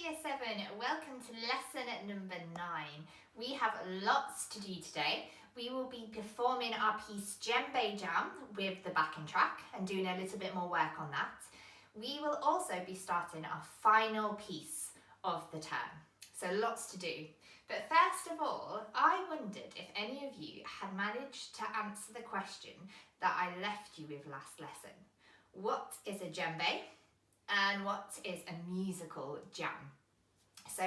Year 7, welcome to lesson number 9. We have lots to do today. We will be performing our piece Djembe Jam with the backing track and doing a little bit more work on that. We will also be starting our final piece of the term, so lots to do. But first of all, I wondered if any of you had managed to answer the question that I left you with last lesson. What is a djembe? And what is a musical jam? So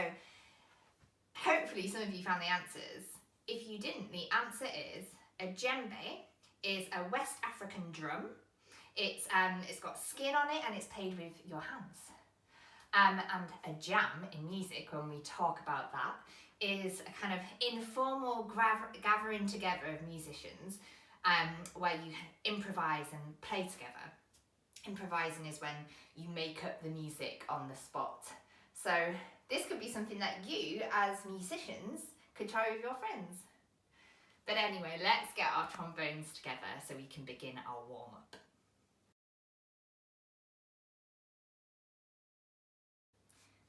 hopefully some of you found the answers. If you didn't, the answer is a djembe is a West African drum. It's got skin on it and it's played with your hands. And a jam in music, when we talk about that, is a kind of informal gathering together of musicians where you improvise and play together. Improvising is when you make up the music on the spot. So this could be something that you, as musicians, could try with your friends. But anyway, let's get our trombones together so we can begin our warm-up.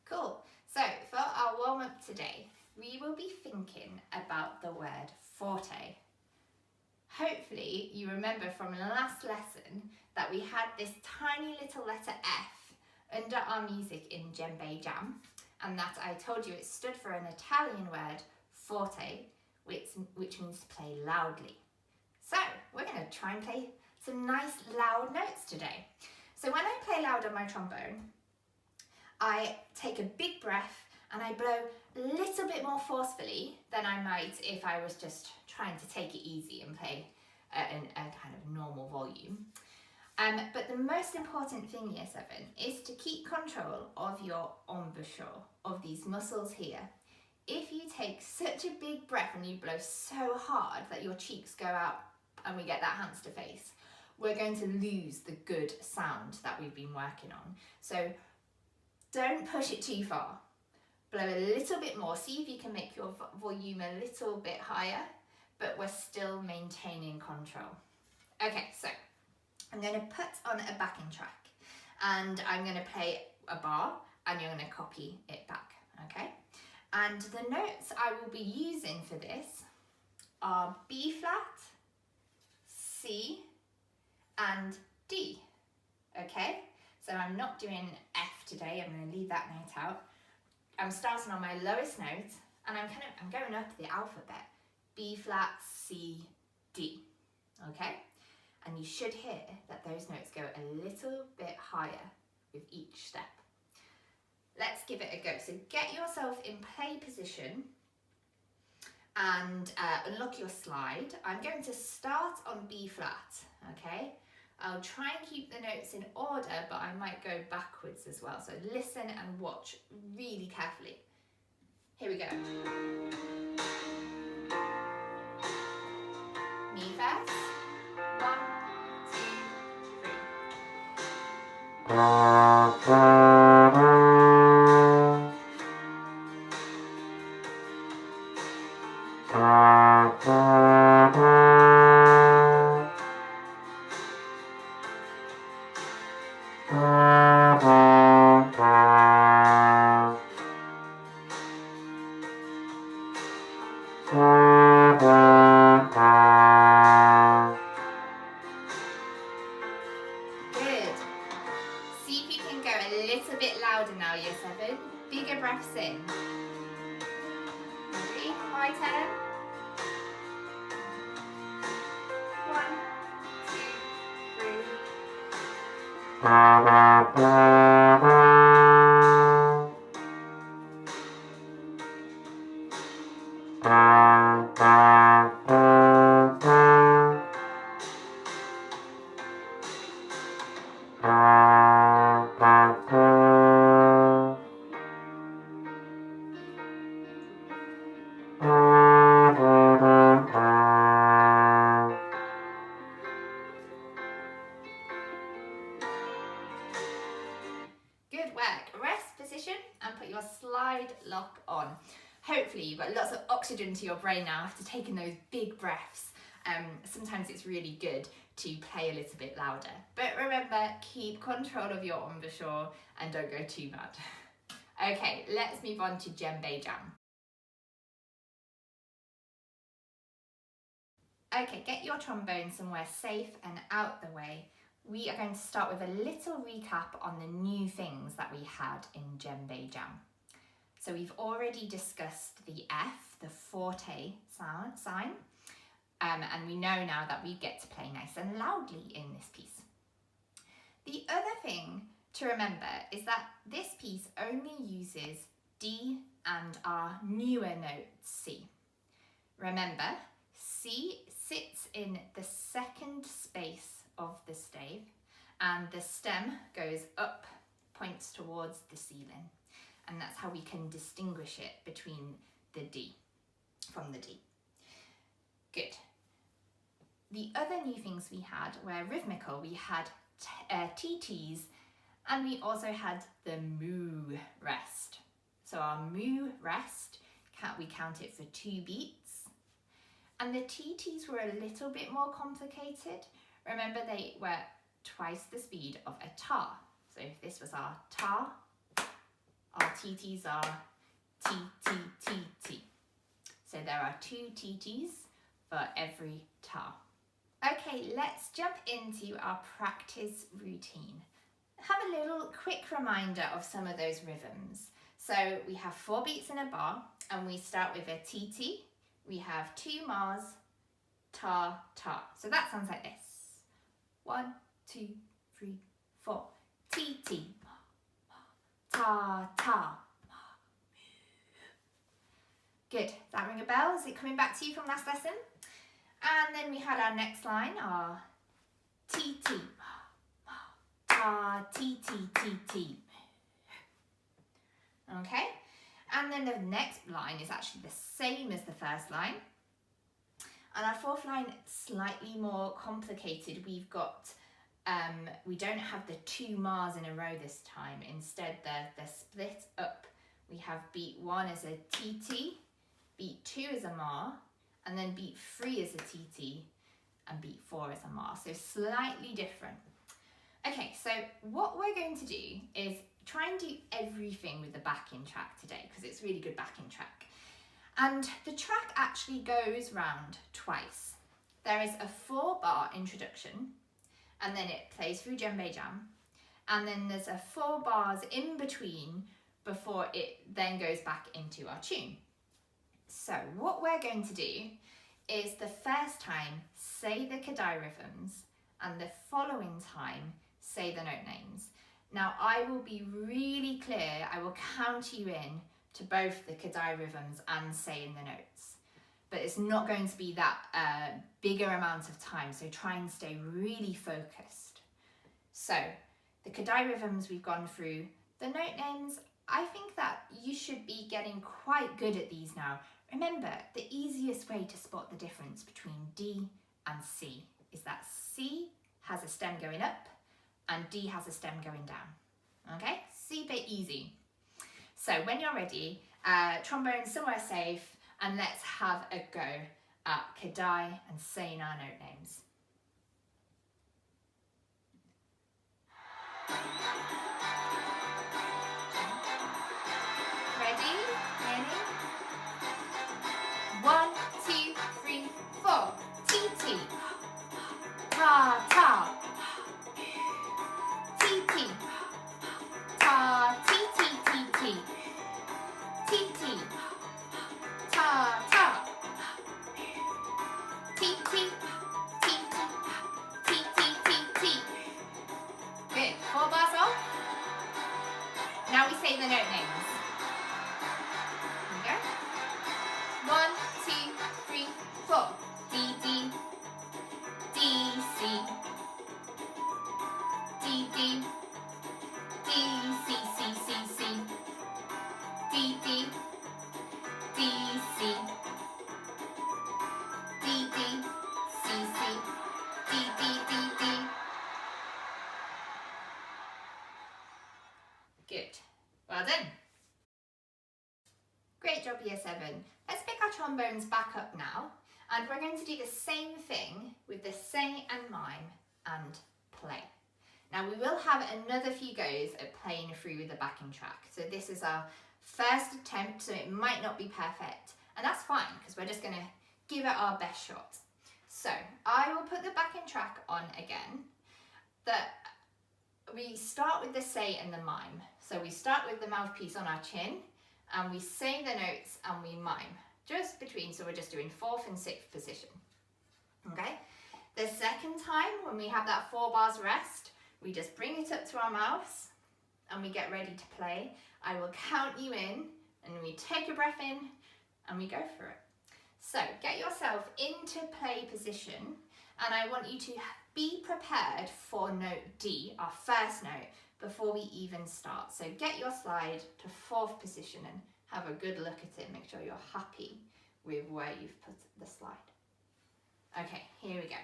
Cool. So for our warm-up today, we will be thinking about the word forte. Hopefully you remember from last lesson that we had this tiny little letter F under our music in Djembe Jam, and that I told you it stood for an Italian word, forte, which means to play loudly. So we're going to try and play some nice loud notes today. So when I play loud on my trombone, I take a big breath and I blow a little bit more forcefully than I might if I was just trying to take it easy and play at a kind of normal volume. But the most important thing, Year 7, is to keep control of your embouchure, of these muscles here. If you take such a big breath and you blow so hard that your cheeks go out and we get that hamster face, we're going to lose the good sound that we've been working on. So don't push it too far. Blow a little bit more. See if you can make your volume a little bit higher, but we're still maintaining control. Okay, so I'm going to put on a backing track and I'm going to play a bar and you're going to copy it back, okay? And the notes I will be using for this are B flat, C and D, okay? So I'm not doing F today, I'm going to leave that note out. I'm starting on my lowest note and I'm going up the alphabet. B flat, C, D, okay? And you should hear that those notes go a little bit higher with each step. Let's give it a go. So get yourself in play position and unlock your slide. I'm going to start on B flat, okay? I'll try and keep the notes in order, but I might go backwards as well. So listen and watch really carefully. Here we go. Me first. 1, Good. See if you can go a little bit louder now, Year 7. Bigger breaths in. Ready? My turn. 1, Good work. Rest position and put your slide lock on. Hopefully you've got lots of oxygen to your brain now after taking those big breaths. Sometimes it's really good to play a little bit louder. But remember, keep control of your embouchure and don't go too mad. Okay, let's move on to Djembe Jam. Okay, get your trombone somewhere safe and out the way. We are going to start with a little recap on the new things that we had in Djembe Jam. So we've already discussed the F, the forte sign, and we know now that we get to play nice and loudly in this piece. The other thing to remember is that this piece only uses D and our newer note C. Remember, C sits in the second space of the stave and the stem goes up, points towards the ceiling. And that's how we can distinguish it between the D, from the D. Good. The other new things we had were rhythmical. We had TTs and we also had the moo rest. So our moo rest, we count it for 2 beats. And the TTs were a little bit more complicated. Remember, they were twice the speed of a ta. So if this was our ta, our TTs are T, T, T, T. So there are 2 TTs for every ta. Okay, let's jump into our practice routine. Have a little quick reminder of some of those rhythms. So we have 4 beats in a bar and we start with a TT. We have 2 Mars, ta, ta. So that sounds like this. 1, 2, 3, 4. TT, ta, ta. Good. Does that ring a bell? Is it coming back to you from last lesson? And then we had our next line, our TT, ta, T, T, T, T. Okay. And then the next line is actually the same as the first line. And our 4th line, slightly more complicated. We've got, we don't have the 2 Mars in a row this time. Instead, they're split up. We have beat 1 as a TT, beat 2 as a Mar, and then beat 3 as a TT, and beat 4 as a Mar. So slightly different. Okay, so what we're going to do is try and do everything with the backing track today because it's really good backing track. And the track actually goes round twice. There is a 4-bar introduction and then it plays through Djembe Jam, and then there's a 4 bars in between before it then goes back into our tune. So what we're going to do is the first time say the Kadai rhythms and the following time say the note names. Now I will be really clear, I will count you in to both the Kadai rhythms and saying the notes. But it's not going to be that bigger amount of time, so try and stay really focused. So the Kadai rhythms, we've gone through. The note names, I think that you should be getting quite good at these now. Remember, the easiest way to spot the difference between D and C is that C has a stem going up and D has a stem going down. Okay, super easy. So when you're ready, trombone somewhere safe, and let's have a go at Kadai and saying our note names. Ready? Ready? 1, 2, 3, 4. TT. Ta, ta. TT. Ta, T, T, T, T. TT. Ta, ta. T, T. T, T. T, T, T, T. Good. 4 bars off. Now we say the note names. Here we go. 1, 2, 3, 4. D, D. D, C. D, D. D, C, C, C, C. D, D. D, C. D, D. C, C. D, D, D, D. Good. Well done. Great job, Year 7. Let's pick our trombones back up now, and we're going to do the same thing with the say and mime and play. Now we will have another few goes at playing through with the backing track. So this is our first attempt, so it might not be perfect. And that's fine, because we're just going to give it our best shot. So I will put the backing track on again. We start with the say and the mime. So we start with the mouthpiece on our chin, and we say the notes and we mime. Just between, so we're just doing 4th and 6th position. Okay? The second time, when we have that 4 bars rest, we just bring it up to our mouths and we get ready to play. I will count you in, and we take a breath in and we go for it. So get yourself into play position, and I want you to be prepared for note D, our first note, before we even start. So get your slide to 4th position and have a good look at it. Make sure you're happy with where you've put the slide. Okay, here we go.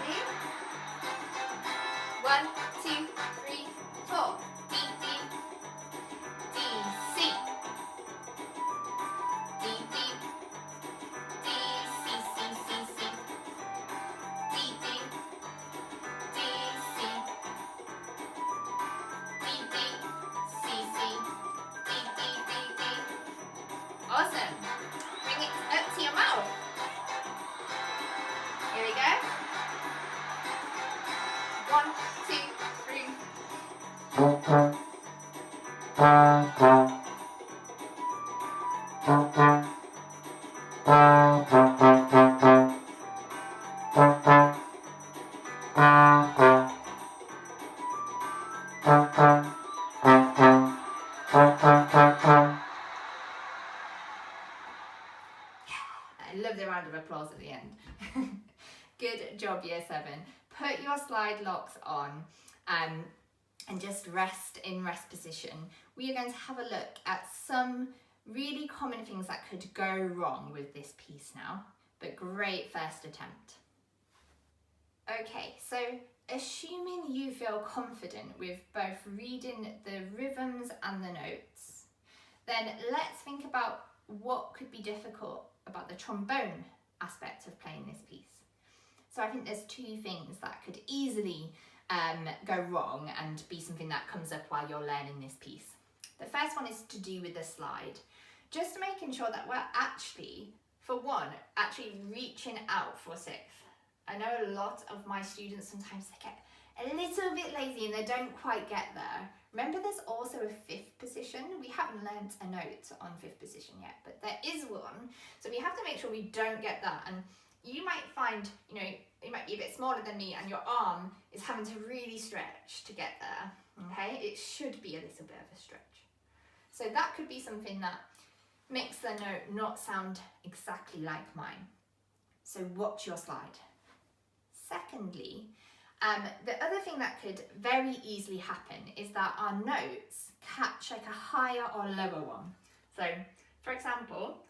Ready? 1, 2, 3, 4. D, D, D, C. D, D, D, C, C, C, C. D, D, D, C. D, D, C, C. D, D, D, D. Awesome. Bring it up to your mouth. Here we go. 1, 2, 3. I love the round of applause at the end. Good job, Year 7. Put your slide locks on and just rest in rest position. We are going to have a look at some really common things that could go wrong with this piece now, but great first attempt. Okay, so assuming you feel confident with both reading the rhythms and the notes, then let's think about what could be difficult about the trombone aspect of playing this piece. So I think there's 2 things that could easily go wrong and be something that comes up while you're learning this piece. The first one is to do with the slide. Just making sure that we're actually, for one, actually reaching out for 6th. I know a lot of my students sometimes they get a little bit lazy and they don't quite get there. Remember, there's also a 5th position. We haven't learnt a note on 5th position yet, but there is one. So we have to make sure we don't get that. And you might find, you might be a bit smaller than me and your arm is having to really stretch to get there, okay? It should be a little bit of a stretch. So that could be something that makes the note not sound exactly like mine. So watch your slide. Secondly, the other thing that could very easily happen is that our notes catch like a higher or lower one. So, for example,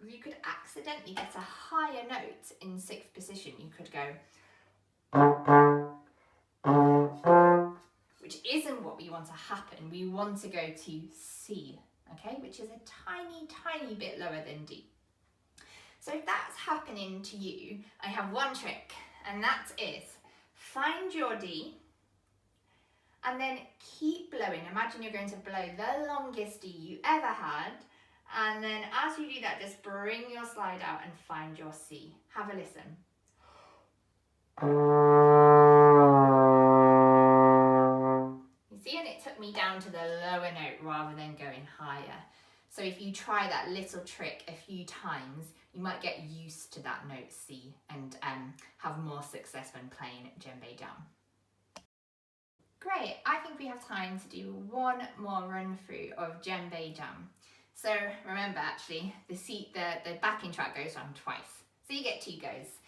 you could accidentally get a higher note in 6th position. You could go, which isn't what we want to happen. We want to go to C, okay, which is a tiny, tiny bit lower than D. So if that's happening to you, I have one trick, and that is find your D and then keep blowing. Imagine you're going to blow the longest D you ever had, and then as you do that, just bring your slide out and find your C. Have a listen. You see, and it took me down to the lower note rather than going higher. So if you try that little trick a few times, you might get used to that note C and have more success when playing djembe down. Great, I think we have time to do one more run through of djembe jam. So remember, actually, the backing track goes on twice. So you get 2 goes.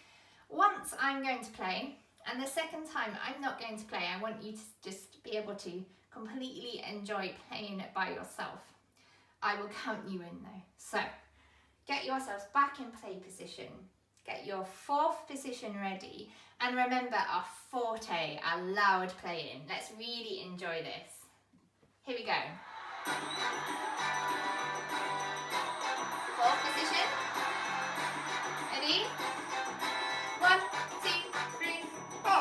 Once I'm going to play, and the second time I'm not going to play, I want you to just be able to completely enjoy playing it by yourself. I will count you in though. So get yourselves back in play position. Get your 4th position ready. And remember our forte, our loud playing. Let's really enjoy this. Here we go. position. Ready? 1, 2, 3, 4.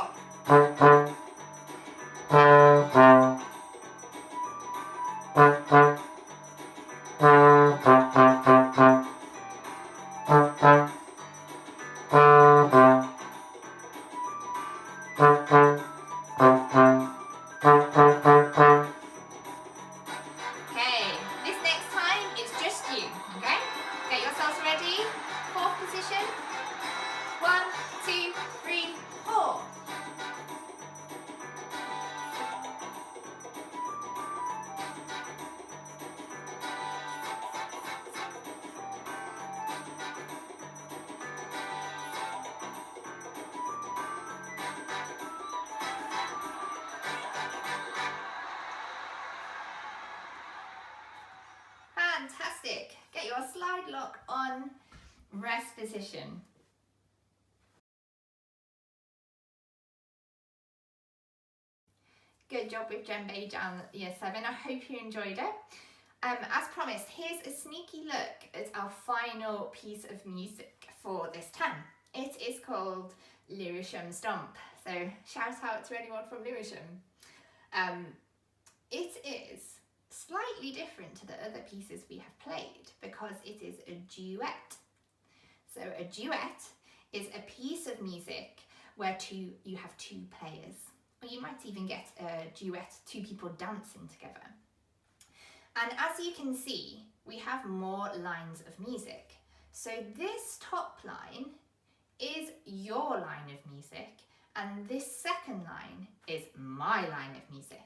Okay, this next time is just you, okay? Get yourselves ready. 4th position. 1, 2, 3, 4. Fantastic. Get your slide lock on. Rest position. Good job with Djembe down year 7. I hope you enjoyed it. As promised, here's a sneaky look at our final piece of music for this term. It is called Lewisham Stomp. So shout out to anyone from Lewisham. It is slightly different to the other pieces we have played because it is a duet. So a duet is a piece of music where you have 2 players. Or you might even get a duet, 2 people dancing together. And as you can see, we have more lines of music. So this top line is your line of music, and this second line is my line of music.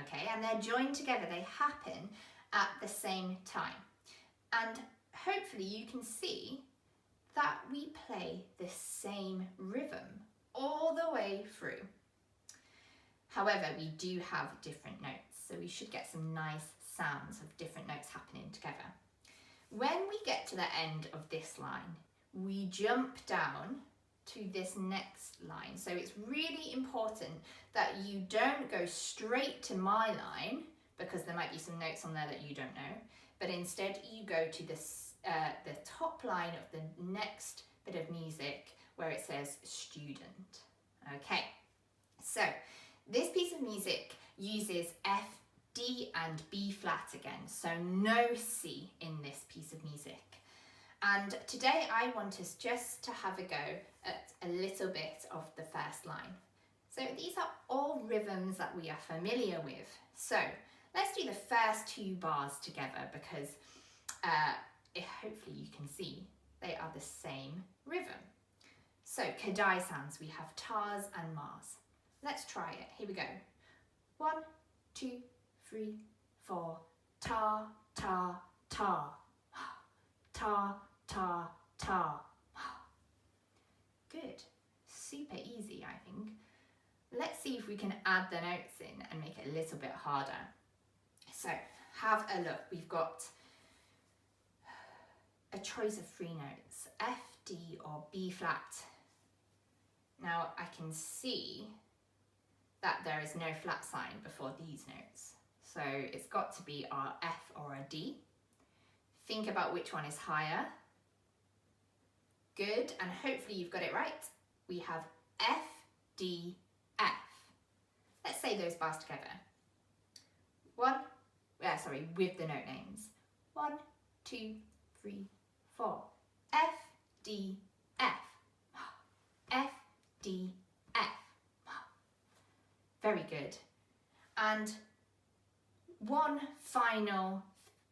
Okay, and they're joined together, they happen at the same time. And hopefully you can see that we play the same rhythm all the way through. However, we do have different notes, so we should get some nice sounds of different notes happening together. When we get to the end of this line, we jump down to this next line. So it's really important that you don't go straight to my line, because there might be some notes on there that you don't know, but instead you go to this, the top line of the next bit of music where it says student. Okay, so this piece of music uses F, D and B flat again, so no C in this piece of music. And today I want us just to have a go at a little bit of the first line. So these are all rhythms that we are familiar with. So let's do the first 2 bars together because hopefully you can see they are the same rhythm. So Kadai sounds, we have tars and mars. Let's try it. Here we go. 1, 2, 3, 4. Ta, ta, ta. Ta, ta, ta. Good. Super easy, I think. Let's see if we can add the notes in and make it a little bit harder. So, have a look. We've got a choice of 3 notes. F, D or B flat. Now, I can see that there is no flat sign before these notes. So it's got to be our F or a D. Think about which one is higher. Good, and hopefully you've got it right. We have F, D, F. Let's say those bars together. With the note names. 1, 2, 3, 4. F, D, F. F, D, F. Very good. And one final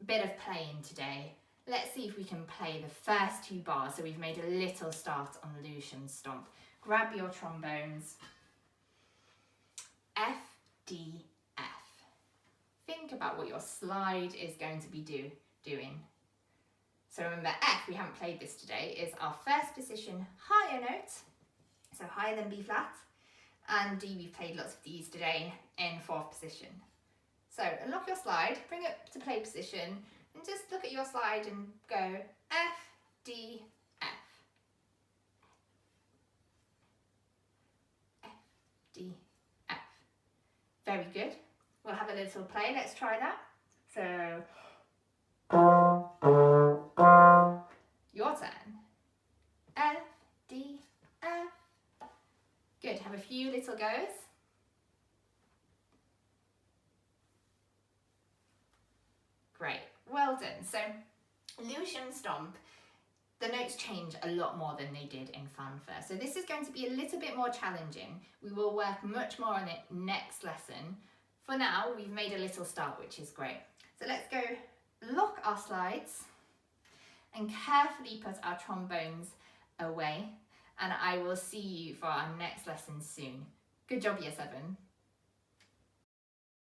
bit of playing today. Let's see if we can play the first 2 bars. So we've made a little start on Lewisham Stomp. Grab your trombones. F, D, F. Think about what your slide is going to be doing. So remember F, we haven't played this today, is our first position higher note. So higher than B flat. And D, we've played lots of Ds today in 4th position. So unlock your slide, bring it to play position, and just look at your slide and go F, D, F. F, D, F. Very good. We'll have a little play. Let's try that. So have a few little goes. Great, well done. So Lucian Stomp, the notes change a lot more than they did in Fanfare. So this is going to be a little bit more challenging. We will work much more on it next lesson. For now, we've made a little start, which is great. So let's go lock our slides and carefully put our trombones away. And I will see you for our next lesson soon. Good job, Year 7.